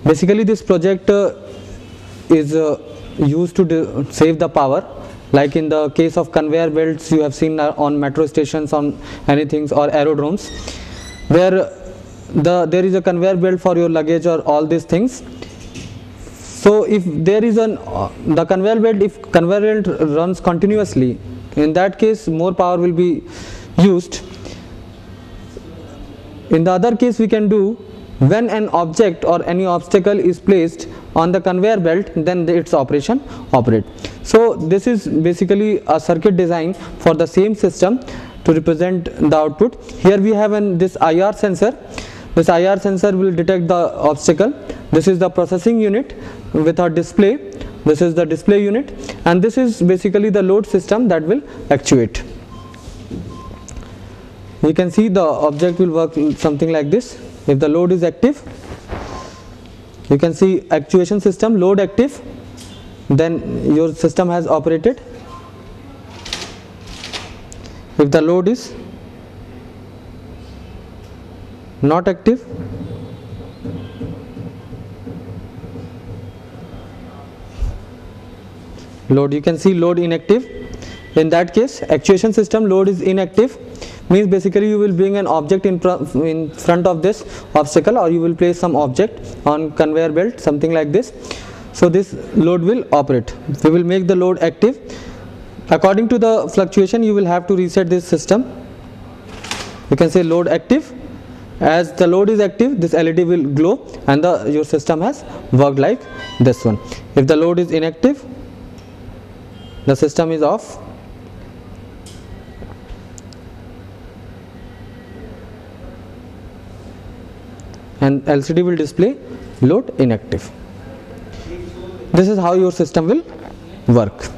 Basically this project is used to save the power, like in the case of conveyor belts you have seen on metro stations, on anything, or aerodromes, where there is a conveyor belt for your luggage or all these things. So if there is the conveyor belt, if conveyor belt runs continuously, in that case more power will be used. In the other case we can do, when an object or any obstacle is placed on the conveyor belt, then its operation operate. So this is basically a circuit design for the same system to represent the output. Here we have this IR sensor. This IR sensor will detect the obstacle. This is the processing unit with a display. This is the display unit, and this is basically the load system that will actuate. We can see the object will work something like this. If the load is active, you can see actuation system, load active, then your system has operated. If the load is not active, load, you can see load inactive. In that case, actuation system load is inactive, means basically you will bring an object in front of this obstacle, or you will place some object on conveyor belt, something like this. So this load will operate. We will make the load active. According to the fluctuation, you will have to reset this system. You can say load active. As the load is active, this LED will glow, and your system has worked like this one. If the load is inactive, the system is off. And LCD will display load inactive. This is how your system will work.